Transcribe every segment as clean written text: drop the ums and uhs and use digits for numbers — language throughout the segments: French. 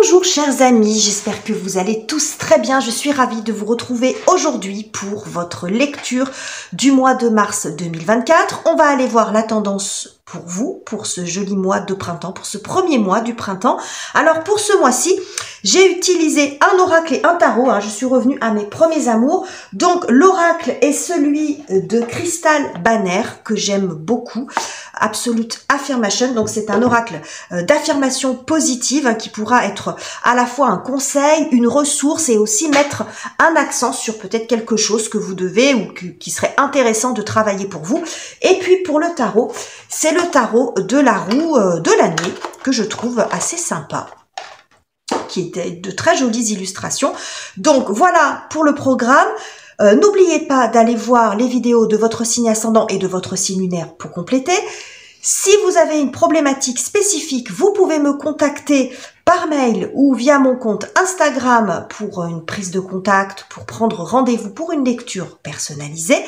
Bonjour chers amis, j'espère que vous allez tous très bien. Je suis ravie de vous retrouver aujourd'hui pour votre lecture du mois de mars 2024. On va aller voir la tendance pour vous, pour ce joli mois de printemps, pour ce premier mois du printemps. Alors pour ce mois-ci, j'ai utilisé un oracle et un tarot. Je suis revenue à mes premiers amours. Donc l'oracle est celui de Crystal Banner que j'aime beaucoup. Absolute Affirmation, donc c'est un oracle d'affirmation positive qui pourra être à la fois un conseil, une ressource et aussi mettre un accent sur peut-être quelque chose que vous devez ou qui serait intéressant de travailler pour vous. Et puis pour le tarot, c'est le tarot de la roue de l'année que je trouve assez sympa, qui était de très jolies illustrations. Donc voilà pour le programme. N'oubliez pas d'aller voir les vidéos de votre signe ascendant et de votre signe lunaire pour compléter. Si vous avez une problématique spécifique, vous pouvez me contacter par mail ou via mon compte Instagram pour une prise de contact, pour prendre rendez-vous pour une lecture personnalisée.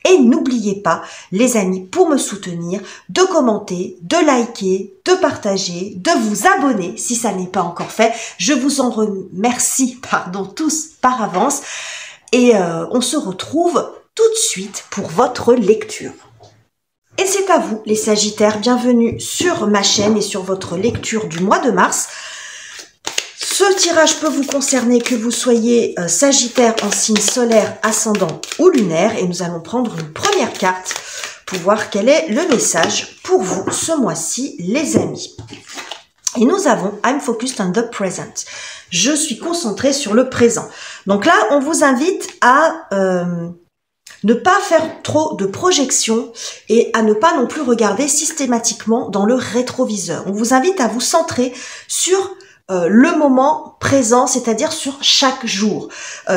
Et n'oubliez pas, les amis, pour me soutenir, de commenter, de liker, de partager, de vous abonner si ça n'est pas encore fait. Je vous en remercie, tous par avance. Et on se retrouve tout de suite pour votre lecture. Et c'est à vous les Sagittaires, bienvenue sur ma chaîne et sur votre lecture du mois de mars. Ce tirage peut vous concerner que vous soyez Sagittaire en signe solaire, ascendant ou lunaire. Et nous allons prendre une première carte pour voir quel est le message pour vous ce mois-ci les amis. Et nous avons I'm focused on the present. Je suis concentrée sur le présent. Donc là, on vous invite à ne pas faire trop de projections et à ne pas non plus regarder systématiquement dans le rétroviseur. On vous invite à vous centrer sur le moment présent, c'est-à-dire sur chaque jour.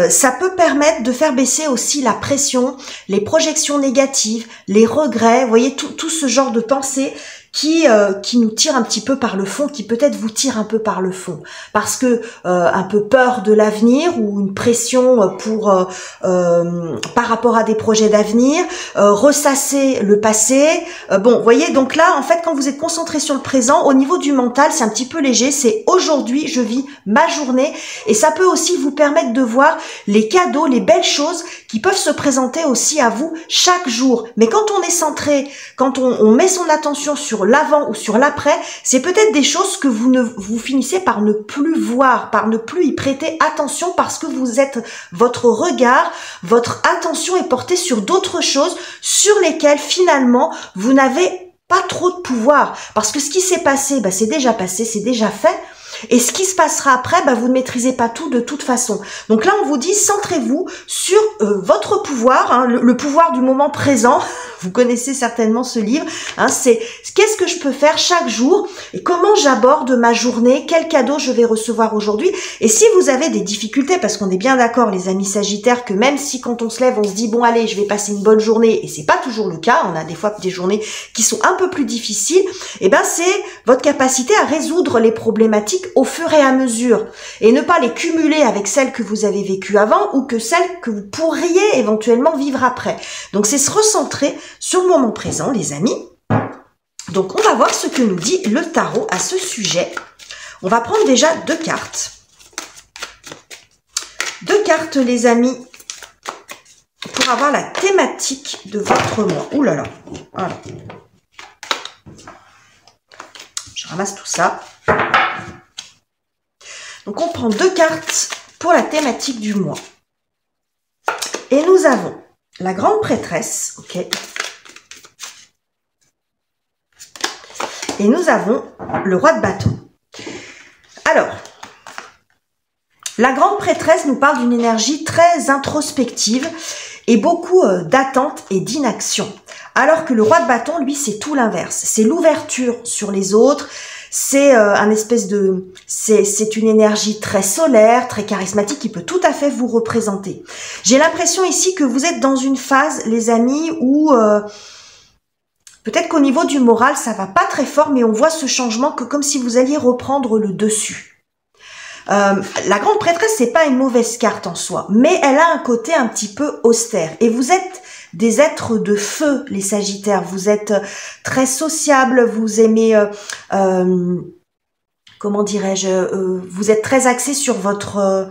Ça peut permettre de faire baisser aussi la pression, les projections négatives, les regrets, vous voyez, tout ce genre de pensées qui nous tire un petit peu par le fond, qui peut-être vous tire un peu par le fond, parce que un peu peur de l'avenir ou une pression pour par rapport à des projets d'avenir, ressasser le passé. Bon, vous voyez, donc là, en fait, quand vous êtes concentré sur le présent, au niveau du mental, c'est un petit peu léger. C'est aujourd'hui, je vis ma journée, et ça peut aussi vous permettre de voir les cadeaux, les belles choses qui peuvent se présenter aussi à vous chaque jour. Mais quand on est centré, quand on met son attention sur l'avant ou sur l'après, c'est peut-être des choses que vous finissez par ne plus voir, par ne plus y prêter attention parce que votre regard, votre attention est portée sur d'autres choses sur lesquelles finalement vous n'avez pas trop de pouvoir. Parce que ce qui s'est passé, c'est déjà passé, c'est déjà fait. Et ce qui se passera après, vous ne maîtrisez pas tout de toute façon. Donc là, on vous dit, centrez-vous sur votre pouvoir, le pouvoir du moment présent. Vous connaissez certainement ce livre. C'est qu'est-ce que je peux faire chaque jour et comment j'aborde ma journée, quel cadeau je vais recevoir aujourd'hui. Et si vous avez des difficultés, parce qu'on est bien d'accord, les amis Sagittaires, que même si quand on se lève, on se dit, bon allez, je vais passer une bonne journée, et c'est pas toujours le cas, on a des fois des journées qui sont un peu plus difficiles, c'est votre capacité à résoudre les problématiques au fur et à mesure et ne pas les cumuler avec celles que vous avez vécues avant ou que celles que vous pourriez éventuellement vivre après. Donc c'est se recentrer sur le moment présent les amis. Donc on va voir ce que nous dit le tarot à ce sujet. On va prendre déjà deux cartes. Deux cartes les amis pour avoir la thématique de votre mois. Ouh là là. Voilà. Je ramasse tout ça. Donc, on prend deux cartes pour la thématique du mois. Et nous avons la grande prêtresse, ok. Et nous avons le roi de bâton. Alors, la grande prêtresse nous parle d'une énergie très introspective et beaucoup d'attente et d'inaction. Alors que le roi de bâton, lui, c'est tout l'inverse. C'est l'ouverture sur les autres. C'est c'est une énergie très solaire, très charismatique qui peut tout à fait vous représenter. J'ai l'impression ici que vous êtes dans une phase, les amis, où peut-être qu'au niveau du moral, ça va pas très fort, mais on voit ce changement que comme si vous alliez reprendre le dessus. La grande prêtresse, c'est pas une mauvaise carte en soi, mais elle a un côté un petit peu austère. Et vous êtes des êtres de feu, les Sagittaires. Vous êtes très sociables, vous aimez comment dirais-je, vous êtes très axé sur votre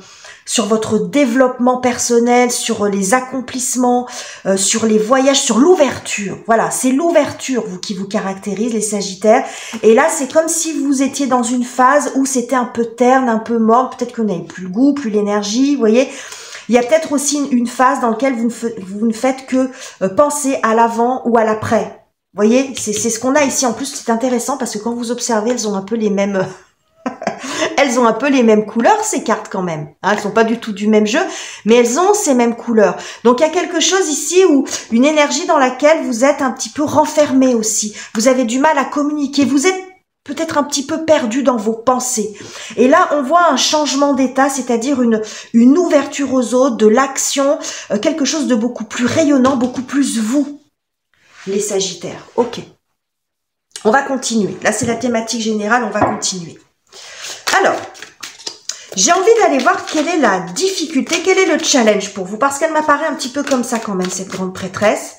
développement personnel, sur les accomplissements, sur les voyages, sur l'ouverture. Voilà, c'est l'ouverture qui vous caractérise, les Sagittaires. Et là, c'est comme si vous étiez dans une phase où c'était un peu terne, un peu mort. Peut-être que vous n'avez plus le goût, plus l'énergie, vous voyez. Il y a peut-être aussi une phase dans laquelle vous ne faites que penser à l'avant ou à l'après. Vous voyez, c'est ce qu'on a ici. En plus, c'est intéressant parce que quand vous observez, elles ont un peu les mêmes... elles ont un peu les mêmes couleurs, ces cartes quand même. Hein, elles sont pas du tout du même jeu, mais elles ont ces mêmes couleurs. Donc, il y a quelque chose ici où une énergie dans laquelle vous êtes un petit peu renfermé aussi. Vous avez du mal à communiquer. Vous êtes peut-être un petit peu perdu dans vos pensées. Et là, on voit un changement d'état, c'est-à-dire une ouverture aux autres, de l'action, quelque chose de beaucoup plus rayonnant, beaucoup plus vous, les Sagittaires. Ok. On va continuer. Là, c'est la thématique générale, on va continuer. Alors, j'ai envie d'aller voir quelle est la difficulté, quel est le challenge pour vous, parce qu'elle m'apparaît un petit peu comme ça quand même, cette grande prêtresse.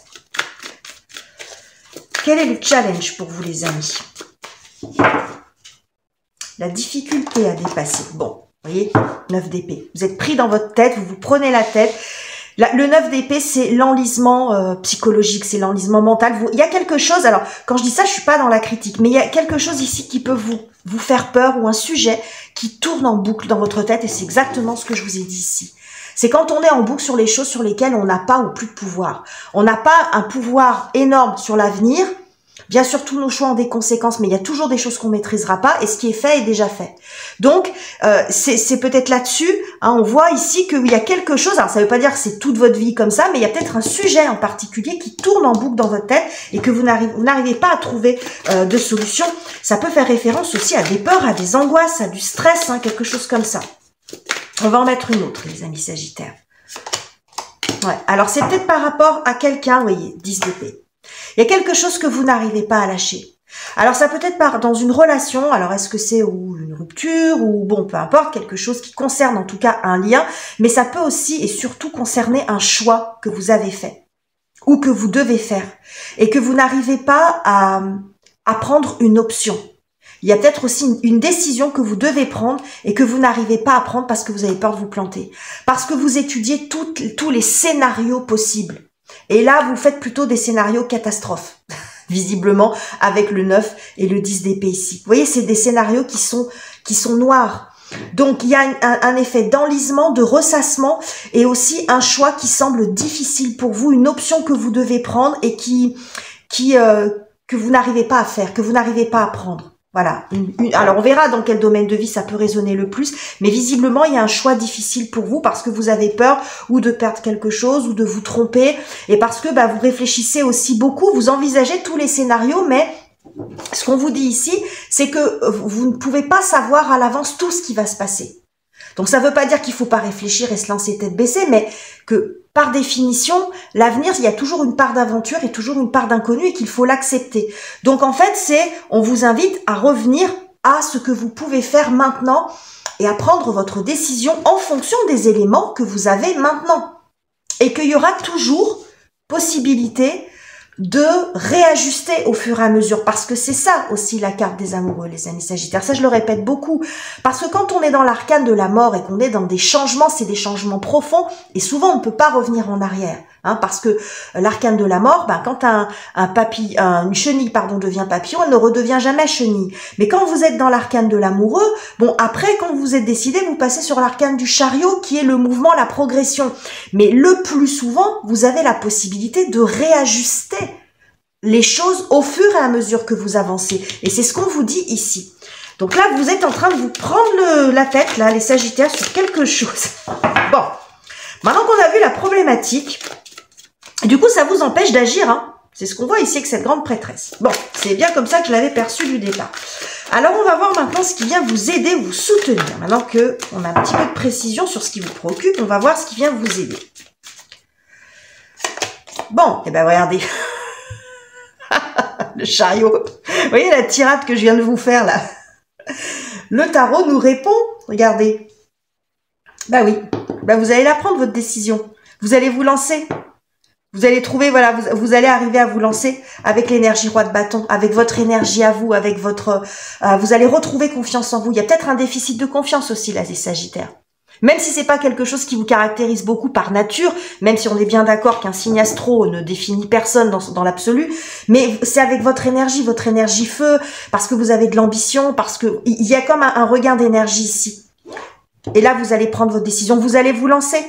Quel est le challenge pour vous, les amis? La difficulté à dépasser. Bon, vous voyez, 9 d'épée. Vous êtes pris dans votre tête, vous vous prenez la tête. Le 9 d'épée, c'est l'enlisement psychologique, c'est l'enlisement mental. Il y a quelque chose, alors quand je dis ça, je suis pas dans la critique, mais il y a quelque chose ici qui peut vous faire peur ou un sujet qui tourne en boucle dans votre tête et c'est exactement ce que je vous ai dit ici. C'est quand on est en boucle sur les choses sur lesquelles on n'a pas ou plus de pouvoir. On n'a pas un pouvoir énorme sur l'avenir. Bien sûr, tous nos choix ont des conséquences, mais il y a toujours des choses qu'on maîtrisera pas, et ce qui est fait est déjà fait. Donc, c'est peut-être là-dessus, hein, on voit ici qu'il y a quelque chose, alors ça veut pas dire que c'est toute votre vie comme ça, mais il y a peut-être un sujet en particulier qui tourne en boucle dans votre tête, et que vous n'arrivez pas à trouver de solution. Ça peut faire référence aussi à des peurs, à des angoisses, à du stress, hein, quelque chose comme ça. On va en mettre une autre, les amis Sagittaires. Ouais, alors c'est peut-être par rapport à quelqu'un, vous voyez, 10 d'épée. Il y a quelque chose que vous n'arrivez pas à lâcher. Alors ça peut être dans une relation, alors est-ce que c'est ou une rupture ou bon, peu importe, quelque chose qui concerne en tout cas un lien, mais ça peut aussi et surtout concerner un choix que vous avez fait ou que vous devez faire et que vous n'arrivez pas à prendre une option. Il y a peut-être aussi une décision que vous devez prendre et que vous n'arrivez pas à prendre parce que vous avez peur de vous planter, parce que vous étudiez tous les scénarios possibles. Et là, vous faites plutôt des scénarios catastrophes, visiblement, avec le 9 et le 10 d'épée ici. Vous voyez, c'est des scénarios qui sont noirs. Donc, il y a un effet d'enlisement, de ressassement et aussi un choix qui semble difficile pour vous, une option que vous devez prendre et que vous n'arrivez pas à faire, que vous n'arrivez pas à prendre. Voilà. Alors, on verra dans quel domaine de vie ça peut résonner le plus. Mais visiblement, il y a un choix difficile pour vous parce que vous avez peur ou de perdre quelque chose ou de vous tromper. Et parce que vous réfléchissez aussi beaucoup, vous envisagez tous les scénarios. Mais ce qu'on vous dit ici, c'est que vous ne pouvez pas savoir à l'avance tout ce qui va se passer. Donc, ça ne veut pas dire qu'il ne faut pas réfléchir et se lancer tête baissée, mais que par définition, l'avenir, il y a toujours une part d'aventure et toujours une part d'inconnu et qu'il faut l'accepter. Donc, en fait, on vous invite à revenir à ce que vous pouvez faire maintenant et à prendre votre décision en fonction des éléments que vous avez maintenant. Et qu'il y aura toujours possibilité de réajuster au fur et à mesure, parce que c'est ça aussi la carte des amoureux, les amis Sagittaires. Ça, je le répète beaucoup, parce que quand on est dans l'arcane de la mort et qu'on est dans des changements, c'est des changements profonds, et souvent on ne peut pas revenir en arrière, hein, parce que l'arcane de la mort, quand une chenille devient papillon, elle ne redevient jamais chenille. Mais quand vous êtes dans l'arcane de l'amoureux, bon, après, quand vous êtes décidé, vous passez sur l'arcane du chariot, qui est le mouvement, la progression. Mais le plus souvent, vous avez la possibilité de réajuster les choses au fur et à mesure que vous avancez. Et c'est ce qu'on vous dit ici. Donc là, vous êtes en train de vous prendre la tête, là, les Sagittaires, sur quelque chose. Bon, maintenant qu'on a vu la problématique, du coup, ça vous empêche d'agir, hein. C'est ce qu'on voit ici avec cette grande prêtresse. Bon, c'est bien comme ça que je l'avais perçu du départ. Alors, on va voir maintenant ce qui vient vous aider, vous soutenir. Maintenant qu'on a un petit peu de précision sur ce qui vous préoccupe, on va voir ce qui vient vous aider. Bon, et regardez. Le chariot. Vous voyez la tirade que je viens de vous faire là? Le tarot nous répond, regardez. Oui, vous allez la prendre votre décision. Vous allez vous lancer. Vous allez trouver, voilà, vous allez arriver à vous lancer avec l'énergie roi de bâton, avec votre énergie à vous, avec votre... vous allez retrouver confiance en vous. Il y a peut-être un déficit de confiance aussi, là, les Sagittaires. Même si c'est pas quelque chose qui vous caractérise beaucoup par nature, même si on est bien d'accord qu'un signe astro ne définit personne dans l'absolu, mais c'est avec votre énergie feu, parce que vous avez de l'ambition, parce que il y a comme un regain d'énergie ici. Et là, vous allez prendre votre décision, vous allez vous lancer.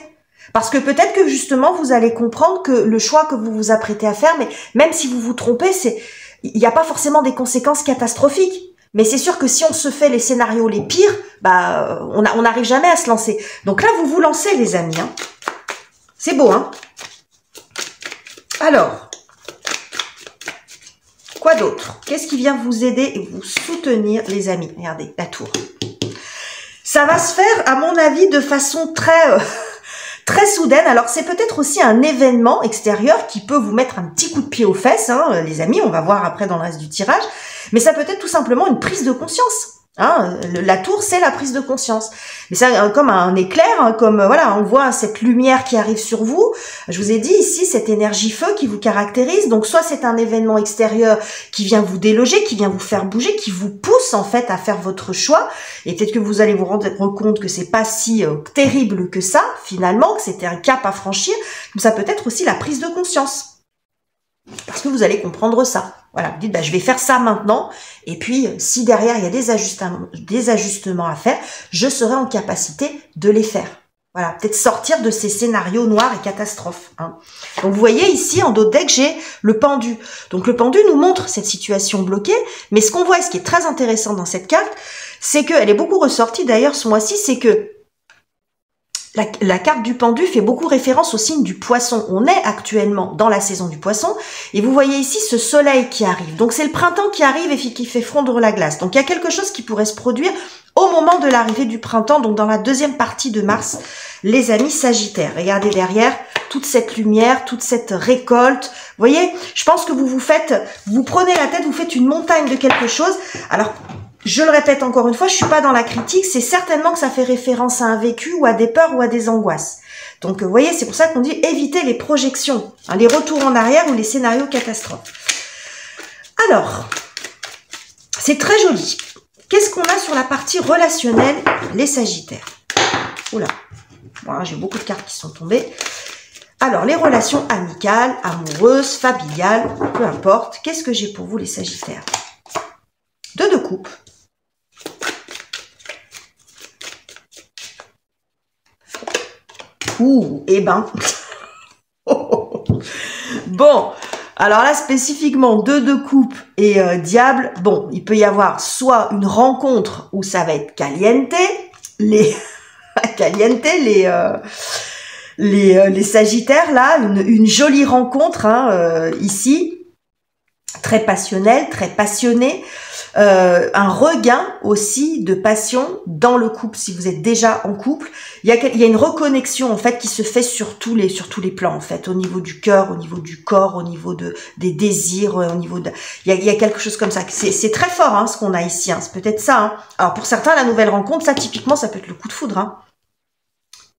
Parce que peut-être que justement, vous allez comprendre que le choix que vous vous apprêtez à faire, mais même si vous vous trompez, il n'y a pas forcément des conséquences catastrophiques. Mais c'est sûr que si on se fait les scénarios les pires, bah, on n'arrive jamais à se lancer. Donc là, vous vous lancez, les amis. Hein. C'est beau, hein? Alors, quoi d'autre? Qu'est-ce qui vient vous aider et vous soutenir, les amis? Regardez, la tour. Ça va se faire, à mon avis, de façon très soudaine. Alors, c'est peut-être aussi un événement extérieur qui peut vous mettre un petit coup de pied aux fesses, hein, les amis. On va voir après dans le reste du tirage. Mais ça peut être tout simplement une prise de conscience. Hein, la tour, c'est la prise de conscience. Mais c'est comme un éclair, hein, comme voilà, on voit cette lumière qui arrive sur vous. Je vous ai dit ici, cette énergie feu qui vous caractérise. Donc, soit c'est un événement extérieur qui vient vous déloger, qui vient vous faire bouger, qui vous pousse en fait à faire votre choix. Et peut-être que vous allez vous rendre compte que c'est pas si terrible que ça, finalement, que c'était un cap à franchir. Mais ça peut être aussi la prise de conscience. Parce que vous allez comprendre ça. Voilà, vous dites, bah, je vais faire ça maintenant. Et puis, si derrière, il y a des ajustements à faire, je serai en capacité de les faire. Voilà, peut-être sortir de ces scénarios noirs et catastrophes. Hein. Donc, vous voyez ici, en dos de deck, j'ai le pendu. Donc, le pendu nous montre cette situation bloquée. Mais ce qu'on voit, et ce qui est très intéressant dans cette carte, c'est qu'elle est beaucoup ressortie, d'ailleurs, ce mois-ci, c'est que la carte du pendu fait beaucoup référence au signe du poisson. On est actuellement dans la saison du poisson. Et vous voyez ici ce soleil qui arrive. Donc, c'est le printemps qui arrive et qui fait fondre la glace. Donc, il y a quelque chose qui pourrait se produire au moment de l'arrivée du printemps. Donc, dans la deuxième partie de mars, les amis Sagittaires. Regardez derrière toute cette lumière, toute cette récolte. Vous voyez, je pense que vous prenez la tête, vous faites une montagne de quelque chose. Alors, je le répète encore une fois, je suis pas dans la critique, c'est certainement que ça fait référence à un vécu ou à des peurs ou à des angoisses. Donc, vous voyez, c'est pour ça qu'on dit éviter les projections, hein, les retours en arrière ou les scénarios catastrophes. Alors, c'est très joli. Qu'est-ce qu'on a sur la partie relationnelle, les Sagittaires? Oula, voilà, j'ai beaucoup de cartes qui sont tombées. Alors, les relations amicales, amoureuses, familiales, peu importe. Qu'est-ce que j'ai pour vous, les Sagittaires? Deux de coupe. Ouh, eh ben. Bon, alors là, spécifiquement, deux de coupe et diable. Bon, il peut y avoir soit une rencontre où ça va être caliente, les Sagittaires, là, une jolie rencontre, hein, ici, très passionnelle, très passionnée. Un regain aussi de passion dans le couple, si vous êtes déjà en couple. Il y a une reconnexion en fait qui se fait sur tous les plans en fait, au niveau du cœur, au niveau du corps, au niveau des désirs, au niveau de... Il y a quelque chose comme ça. C'est très fort hein, ce qu'on a ici, hein. C'est peut-être ça. Hein. Alors pour certains, la nouvelle rencontre, ça typiquement, ça peut être le coup de foudre. Hein.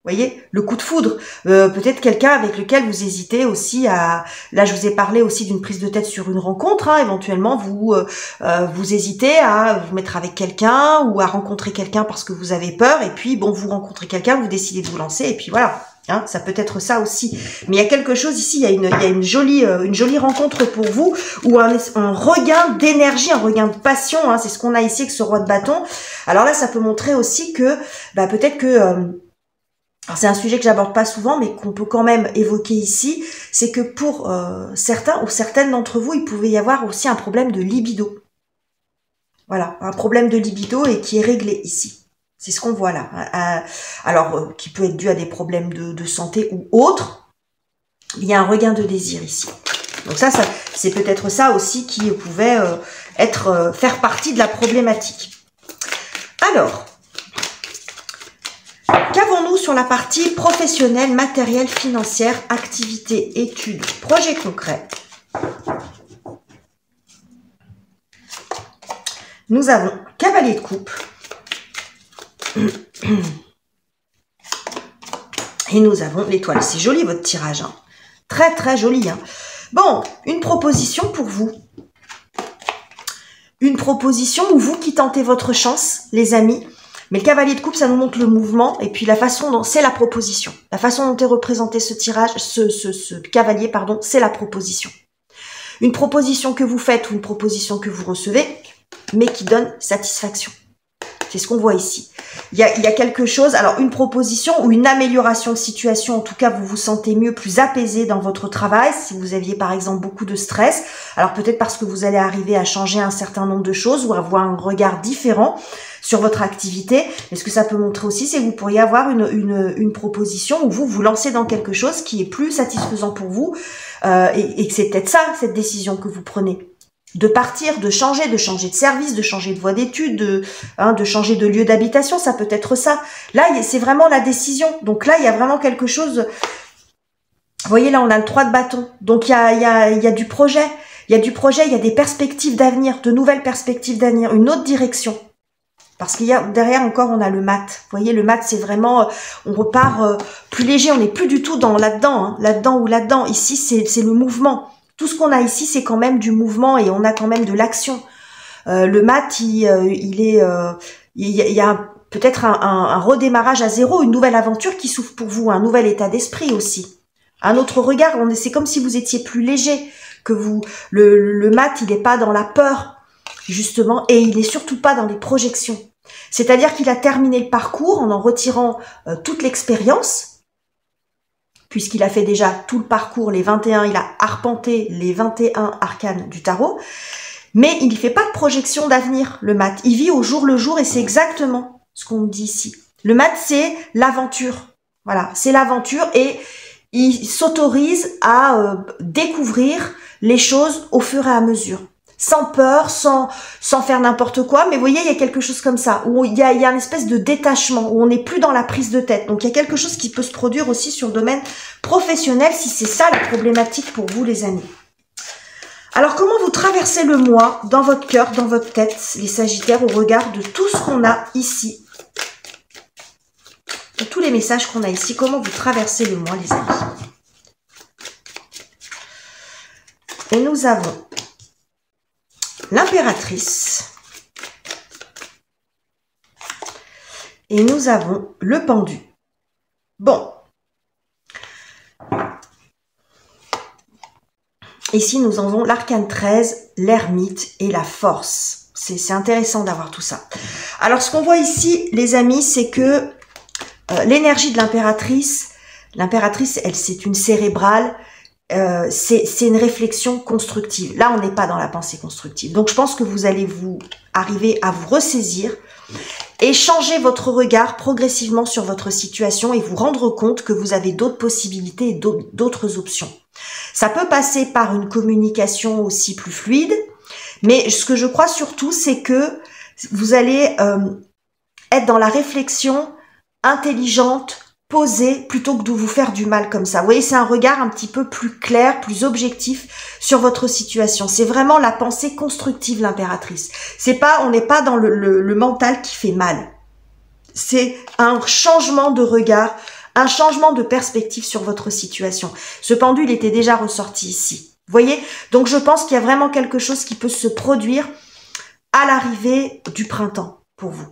Vous voyez, le coup de foudre, peut-être quelqu'un avec lequel vous hésitez aussi à... Là, je vous ai parlé aussi d'une prise de tête sur une rencontre. Hein, éventuellement, vous hésitez à vous mettre avec quelqu'un ou à rencontrer quelqu'un parce que vous avez peur. Et puis, bon, vous rencontrez quelqu'un, vous décidez de vous lancer. Et puis voilà, hein, ça peut être ça aussi. Mais il y a quelque chose ici, il y a une jolie rencontre pour vous ou un regain d'énergie, un regain de passion. Hein, c'est ce qu'on a ici avec ce roi de bâton. Alors là, ça peut montrer aussi que bah, peut-être que... c'est un sujet que j'aborde pas souvent, mais qu'on peut quand même évoquer ici, c'est que pour certains ou certaines d'entre vous, il pouvait y avoir aussi un problème de libido. Voilà, un problème de libido et qui est réglé ici. C'est ce qu'on voit là. Alors, qui peut être dû à des problèmes de santé ou autres. Il y a un regain de désir ici. Donc ça c'est peut-être ça aussi qui pouvait faire partie de la problématique. Alors... Qu'avons-nous sur la partie professionnelle, matérielle, financière, activité, études, projets concrets? Nous avons cavalier de coupe. Et nous avons l'étoile. C'est joli votre tirage. Hein. Très, très joli. Hein. Bon, une proposition pour vous. Une proposition ou vous qui tentez votre chance, les amis. Mais le cavalier de coupe, ça nous montre le mouvement et puis la façon dont c'est la proposition. La façon dont est représenté ce tirage, ce cavalier, pardon, c'est la proposition. Une proposition que vous faites ou une proposition que vous recevez, mais qui donne satisfaction. C'est ce qu'on voit ici. Il y a quelque chose, alors une proposition ou une amélioration de situation, en tout cas vous vous sentez mieux, plus apaisé dans votre travail, si vous aviez par exemple beaucoup de stress, alors peut-être parce que vous allez arriver à changer un certain nombre de choses ou avoir un regard différent sur votre activité. Mais ce que ça peut montrer aussi, c'est que vous pourriez avoir une proposition où vous lancez dans quelque chose qui est plus satisfaisant pour vous et que c'est peut-être ça, cette décision que vous prenez. De partir, de changer de service, de changer de voie d'études, de changer de lieu d'habitation, ça peut être ça. Là, c'est vraiment la décision. Donc là, il y a vraiment quelque chose... Vous voyez, là, on a le 3 de bâton. Donc, il y a du projet. Il y a du projet, il y a des perspectives d'avenir, de nouvelles perspectives d'avenir, une autre direction. Parce qu'il y a derrière encore, on a le mat. Vous voyez, le mat, c'est vraiment... on repart plus léger, on n'est plus du tout dans là-dedans, hein, là-dedans ou là-dedans. Ici, c'est le mouvement. Tout ce qu'on a ici, c'est quand même du mouvement et on a quand même de l'action. Le mat, il y a peut-être un redémarrage à zéro, une nouvelle aventure qui s'ouvre pour vous, un nouvel état d'esprit aussi. Un autre regard, c'est comme si vous étiez plus léger, que vous. Le mat, il n'est pas dans la peur, justement, et il n'est surtout pas dans les projections. C'est-à-dire qu'il a terminé le parcours en retirant toute l'expérience, puisqu'il a fait déjà tout le parcours, les 21, il a arpenté les 21 arcanes du tarot, mais il ne fait pas de projection d'avenir, le mat. Il vit au jour le jour et c'est exactement ce qu'on dit ici. Le mat, c'est l'aventure. Voilà, c'est l'aventure et il s'autorise à découvrir les choses au fur et à mesure. Sans peur, sans faire n'importe quoi, mais vous voyez, il y a quelque chose comme ça, où il y a une espèce de détachement, où on n'est plus dans la prise de tête. Donc il y a quelque chose qui peut se produire aussi sur le domaine professionnel, si c'est ça la problématique pour vous, les amis. Alors comment vous traversez le mois dans votre cœur, dans votre tête, les Sagittaires, au regard de tout ce qu'on a ici, de tous les messages qu'on a ici, comment vous traversez le mois, les amis? Et nous avons l'impératrice. Et nous avons le pendu. Bon. Ici, nous avons l'arcane 13, l'ermite et la force. C'est intéressant d'avoir tout ça. Alors, ce qu'on voit ici, les amis, c'est que l'énergie de l'impératrice, elle, c'est une cérébrale, c'est une réflexion constructive. Là, on n'est pas dans la pensée constructive. Donc, je pense que vous allez arriver à vous ressaisir et changer votre regard progressivement sur votre situation et vous rendre compte que vous avez d'autres possibilités et d'autres options. Ça peut passer par une communication aussi plus fluide, mais ce que je crois surtout, c'est que vous allez être dans la réflexion intelligente, posé plutôt que de vous faire du mal comme ça. Vous voyez, c'est un regard un petit peu plus clair, plus objectif sur votre situation. C'est vraiment la pensée constructive, l'impératrice. On n'est pas dans le mental qui fait mal. C'est un changement de regard, un changement de perspective sur votre situation. Ce pendule était déjà ressorti ici. Vous voyez? Donc, je pense qu'il y a vraiment quelque chose qui peut se produire à l'arrivée du printemps pour vous.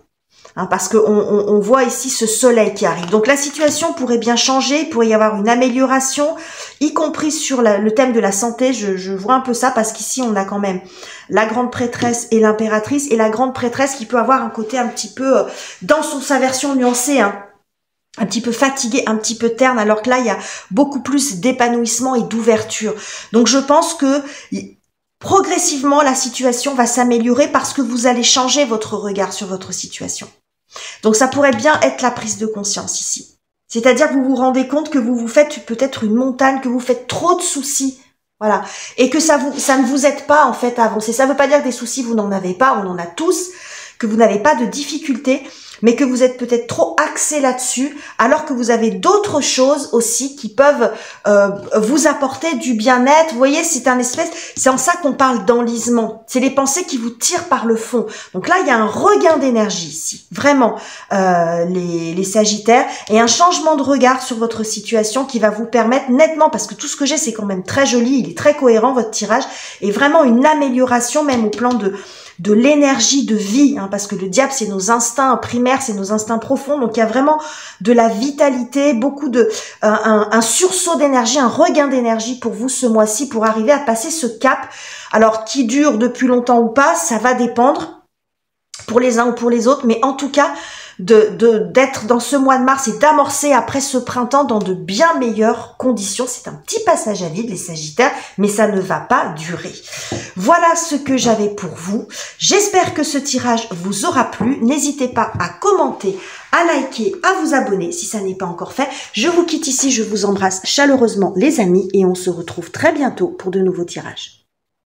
Parce qu'on voit ici ce soleil qui arrive. Donc la situation pourrait bien changer, il pourrait y avoir une amélioration, y compris sur le thème de la santé. Je vois un peu ça parce qu'ici on a quand même la grande prêtresse et l'impératrice. Et la grande prêtresse qui peut avoir un côté un petit peu, dans sa version nuancée, un petit peu fatigué, un petit peu terne, alors que là il y a beaucoup plus d'épanouissement et d'ouverture. Donc je pense que progressivement la situation va s'améliorer parce que vous allez changer votre regard sur votre situation. Donc ça pourrait bien être la prise de conscience ici. C'est-à-dire que vous vous rendez compte que vous vous faites peut-être une montagne, que vous faites trop de soucis. Voilà. Et que ça ne vous aide pas en fait à avancer. Ça ne veut pas dire que des soucis vous n'en avez pas, on en a tous, que vous n'avez pas de difficultés. mais que vous êtes peut-être trop axé là-dessus, alors que vous avez d'autres choses aussi qui peuvent vous apporter du bien-être. Vous voyez, c'est en ça qu'on parle d'enlisement. C'est les pensées qui vous tirent par le fond. Donc là, il y a un regain d'énergie ici, vraiment, les Sagittaires, et un changement de regard sur votre situation qui va vous permettre nettement, parce que tout ce que j'ai, c'est quand même très joli, il est très cohérent, votre tirage, et vraiment une amélioration même au plan de l'énergie de vie, hein, parce que le diable, c'est nos instincts primaires, c'est nos instincts profonds, donc il y a vraiment de la vitalité, beaucoup de un sursaut d'énergie, un regain d'énergie pour vous ce mois-ci, pour arriver à passer ce cap. Alors, qui dure depuis longtemps ou pas, ça va dépendre pour les uns ou pour les autres, mais en tout cas, d'être dans ce mois de mars et d'amorcer après ce printemps dans de bien meilleures conditions. C'est un petit passage à vide, les Sagittaires, mais ça ne va pas durer. Voilà ce que j'avais pour vous. J'espère que ce tirage vous aura plu. N'hésitez pas à commenter, à liker, à vous abonner si ça n'est pas encore fait. Je vous quitte ici, je vous embrasse chaleureusement les amis et on se retrouve très bientôt pour de nouveaux tirages.